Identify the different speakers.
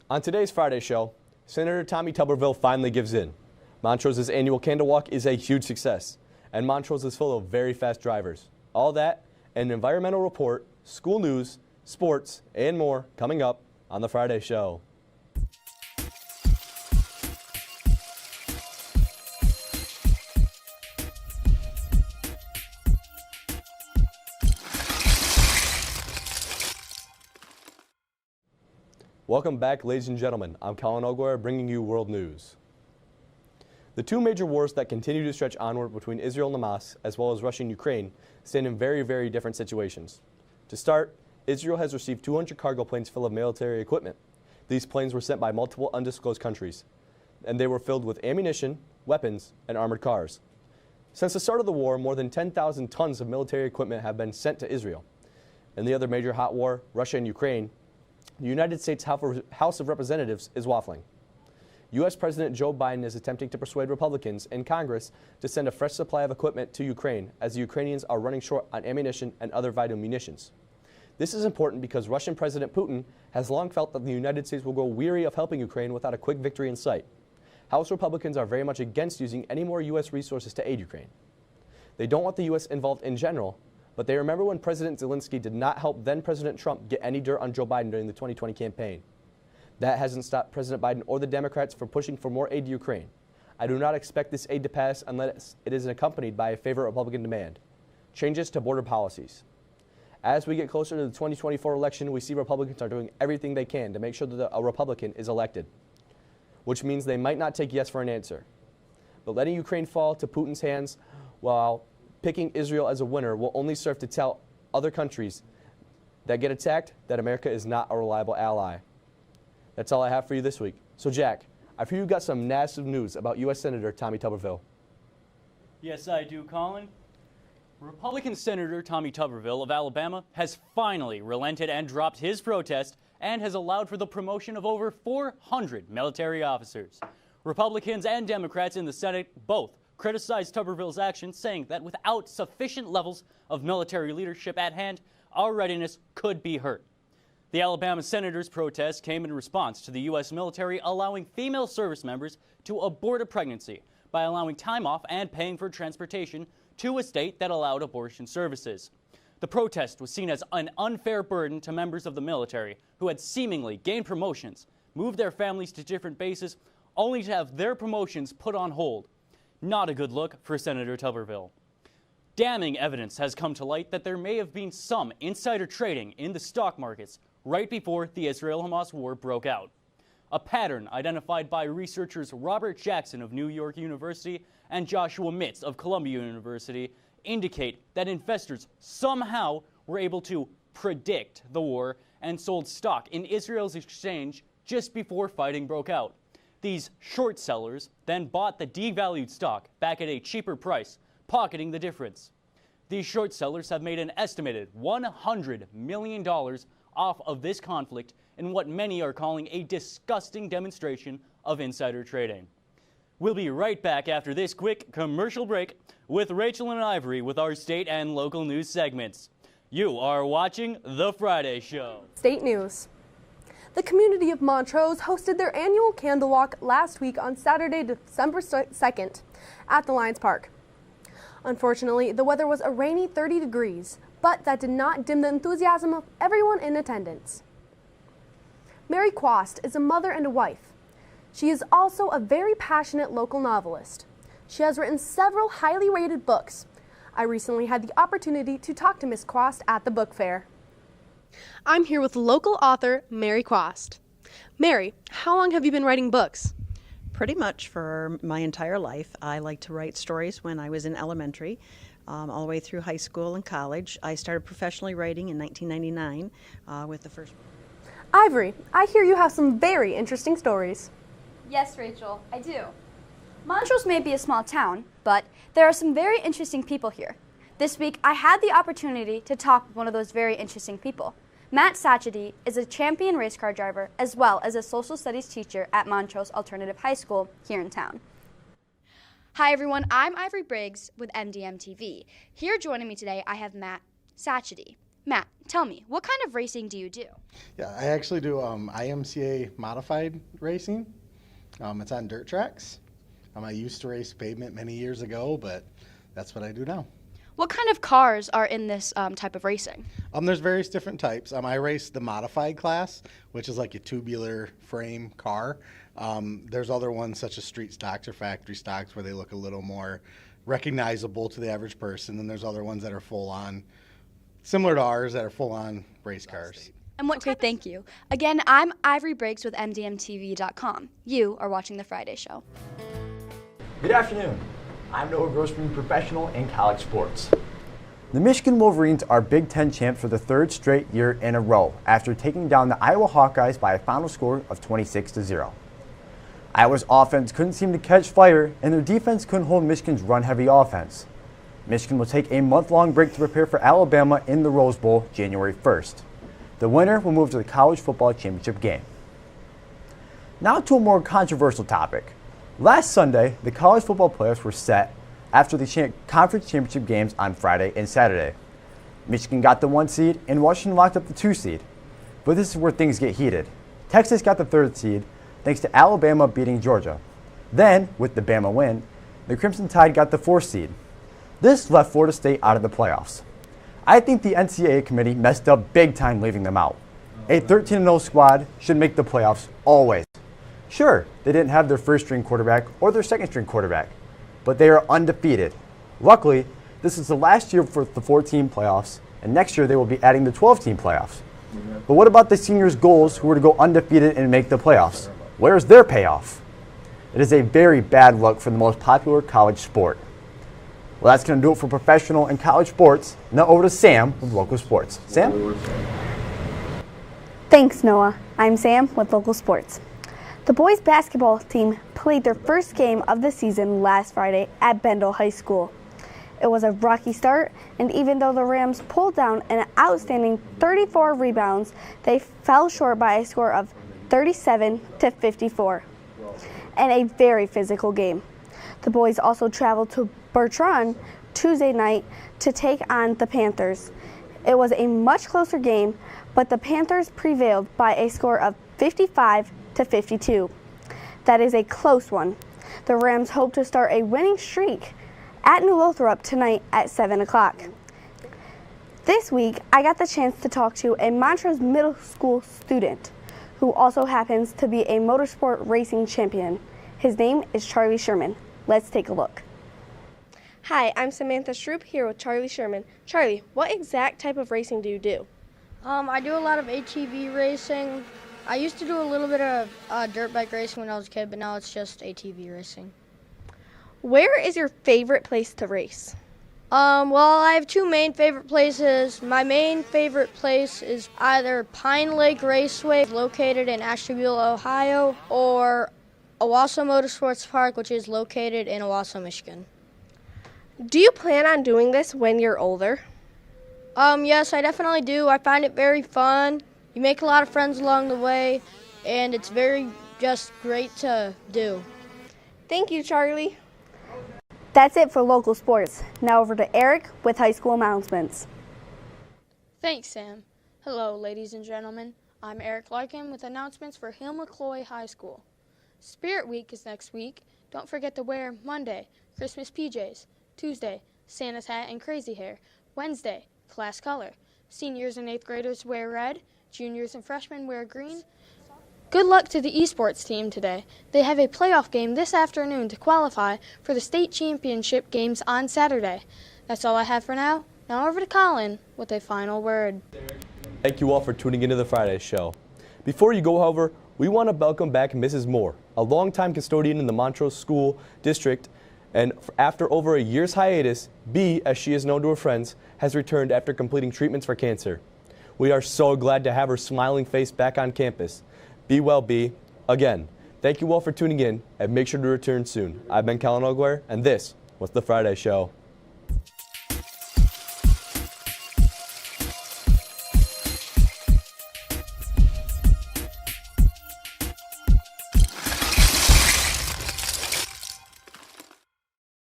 Speaker 1: On today's Friday show, Senator Tommy Tuberville finally gives in. Montrose's annual candle walk is a huge success, and Montrose is full of very fast drivers. All that, an environmental report, school news, sports, and more coming up on the Friday show. Welcome back, ladies and gentlemen. I'm Colin Ogware, bringing you world news. The two major wars that continue to stretch onward between Israel and Hamas, as well as Russia and Ukraine, stand in very, very different situations. To start, Israel has received 200 cargo planes full of military equipment. These planes were sent by multiple undisclosed countries, and they were filled with ammunition, weapons, and armored cars. Since the start of the war, more than 10,000 tons of military equipment have been sent to Israel. In the other major hot war, Russia and Ukraine, the United States House of Representatives is waffling. U.S. President Joe Biden is attempting to persuade Republicans in Congress to send a fresh supply of equipment to Ukraine, as the Ukrainians are running short on ammunition and other vital munitions. This is important because Russian President Putin has long felt that the United States will grow weary of helping Ukraine without a quick victory in sight. House Republicans are very much against using any more U.S. resources to aid Ukraine. They don't want the U.S. involved in general, but they remember when President Zelensky did not help then-President Trump get any dirt on Joe Biden during the 2020 campaign. That hasn't stopped President Biden or the Democrats from pushing for more aid to Ukraine. I do not expect this aid to pass unless it is accompanied by a favorite Republican demand: changes to border policies. As we get closer to the 2024 election, we see Republicans are doing everything they can to make sure that a Republican is elected, which means they might not take yes for an answer. But letting Ukraine fall to Putin's hands while picking Israel as a winner will only serve to tell other countries that get attacked that America is not a reliable ally. That's all I have for you this week. So Jack, I hear you got some massive news about U.S. Senator Tommy Tuberville.
Speaker 2: Yes, I do, Colin. Republican Senator Tommy Tuberville of Alabama has finally relented and dropped his protest and has allowed for the promotion of over 400 military officers. Republicans and Democrats in the Senate both criticized Tuberville's actions, saying that without sufficient levels of military leadership at hand, our readiness could be hurt. The Alabama senator's protest came in response to the U.S. military allowing female service members to abort a pregnancy by allowing time off and paying for transportation to a state that allowed abortion services. The protest was seen as an unfair burden to members of the military who had seemingly gained promotions, moved their families to different bases, only to have their promotions put on hold. Not a good look for Senator Tuberville. Damning evidence has come to light that there may have been some insider trading in the stock markets right before the Israel-Hamas war broke out. A pattern identified by researchers Robert Jackson of New York University and Joshua Mitz of Columbia University indicate that investors somehow were able to predict the war and sold stock in Israel's exchange just before fighting broke out. These short sellers then bought the devalued stock back at a cheaper price, pocketing the difference. These short sellers have made an estimated $100 million off of this conflict in what many are calling a disgusting demonstration of insider trading. We'll be right back after this quick commercial break with Rachel and Ivory with our state and local news segments. You are watching The Friday Show.
Speaker 3: State news. The community of Montrose hosted their annual candle walk last week on Saturday, December 2nd at the Lions Park. Unfortunately, the weather was a rainy 30 degrees, but that did not dim the enthusiasm of everyone in attendance. Mary Quast is a mother and a wife. She is also a very passionate local novelist. She has written several highly rated books. I recently had the opportunity to talk to Miss Quast at the book fair. I'm here with local author Mary Quast. Mary, how long have you been writing books?
Speaker 4: Pretty much for my entire life. I like to write stories when I was in elementary, all the way through high school and college. I started professionally writing in 1999 with the first.
Speaker 3: Ivory, I hear you have some very interesting stories.
Speaker 5: Yes, Rachel, I do. Montrose may be a small town, but there are some very interesting people here. This week, I had the opportunity to talk with one of those very interesting people. Matt Sachety is a champion race car driver as well as a social studies teacher at Montrose Alternative High School here in town.
Speaker 6: Hi everyone, I'm Ivory Briggs with MDM-TV. Here joining me today, I have Matt Sachety. Matt, Tell me, what kind of racing do you do?
Speaker 7: Yeah, I actually do IMCA modified racing. It's on dirt tracks. I used to race pavement many years ago, but that's what I do now.
Speaker 6: What kind of cars are in this type of racing?
Speaker 7: There's various different types. I race the modified class, which is like a tubular frame car. There's other ones such as street stocks or factory stocks where they look a little more recognizable to the average person. And there's other ones that are full on, similar to ours, that are full on race cars.
Speaker 6: And what thank you. Again, I'm Ivory Briggs with MDM-TV.com. You are watching The Friday Show.
Speaker 8: Good afternoon. I'm Noah Grossman, professional in college sports. The Michigan Wolverines are Big Ten champs for the third straight year in a row after taking down the Iowa Hawkeyes by a final score of 26-0. Iowa's offense couldn't seem to catch fire, and their defense couldn't hold Michigan's run-heavy offense. Michigan will take a month-long break to prepare for Alabama in the Rose Bowl January 1st. The winner will move to the college football championship game. Now to a more controversial topic. Last Sunday, the college football playoffs were set after the conference championship games on Friday and Saturday. Michigan got the 1 seed and Washington locked up the 2 seed. But this is where things get heated. Texas got the 3rd seed thanks to Alabama beating Georgia. Then, with the Bama win, the Crimson Tide got the 4th seed. This left Florida State out of the playoffs. I think the NCAA committee messed up big time leaving them out. A 13-0 squad should make the playoffs always. Sure, they didn't have their first-string quarterback or their second-string quarterback, but they are undefeated. Luckily, this is the last year for the 4-team playoffs, and next year they will be adding the 12-team playoffs. But what about the seniors' goals who were to go undefeated and make the playoffs? Where's their payoff? It is a very bad look for the most popular college sport. Well, that's going to do it for professional and college sports. Now over to Sam with local sports. Sam?
Speaker 9: Thanks, Noah. I'm Sam with local sports. The boys basketball team played their first game of the season last Friday at Bendel High School. It was a rocky start, and even though the Rams pulled down an outstanding 34 rebounds, they fell short by a score of 37-54, and a very physical game. The boys also traveled to Bertrand Tuesday night to take on the Panthers. It was a much closer game, but the Panthers prevailed by a score of 55-52. That is a close one. The Rams hope to start a winning streak at New Lothrop tonight at 7 o'clock. This week, I got the chance to talk to a Montrose Middle School student who also happens to be a motorsport racing champion. His name is Charlie Sherman. Let's take a look. Hi, I'm Samantha Stroop here with Charlie Sherman. Charlie, what exact type of racing do you do?
Speaker 10: I do a lot of ATV racing. I used to do a little bit of dirt bike racing when I was a kid, but now it's just ATV racing.
Speaker 9: Where is your favorite place to race?
Speaker 10: Well, I have two main favorite places. My main favorite place is either Pine Lake Raceway, located in Ashtabula, Ohio, or Owasso Motorsports Park, which is located in Owasso, Michigan.
Speaker 9: Do you plan on doing this when you're older?
Speaker 10: Yes, I definitely do. I find it very fun. You make a lot of friends along the way, and it's very just great to do.
Speaker 9: Thank you, Charlie. That's it for local sports. Now over to Eric with high school announcements.
Speaker 11: Thanks, Sam. Hello, ladies and gentlemen. I'm Eric Larkin with announcements for Hill McCloy High School. Spirit Week is next week. Don't forget to wear Monday, Christmas PJs. Tuesday, Santa's hat and crazy hair. Wednesday, class color. Seniors and 8th graders wear red. Juniors and freshmen wear green. Good luck to the esports team today. They have a playoff game this afternoon to qualify for the state championship games on Saturday. That's all I have for now. Now over to Colin with a final word.
Speaker 1: Thank you all for tuning into the Friday show. Before you go, however, we want to welcome back Mrs. Moore, a longtime custodian in the Montrose School District, and after over a year's hiatus, B, as she is known to her friends, has returned after completing treatments for cancer. We are so glad to have her smiling face back on campus. Be well, B. Again, thank you all for tuning in, and make sure to return soon. I've been Colin Ogware, and this was The Friday Show.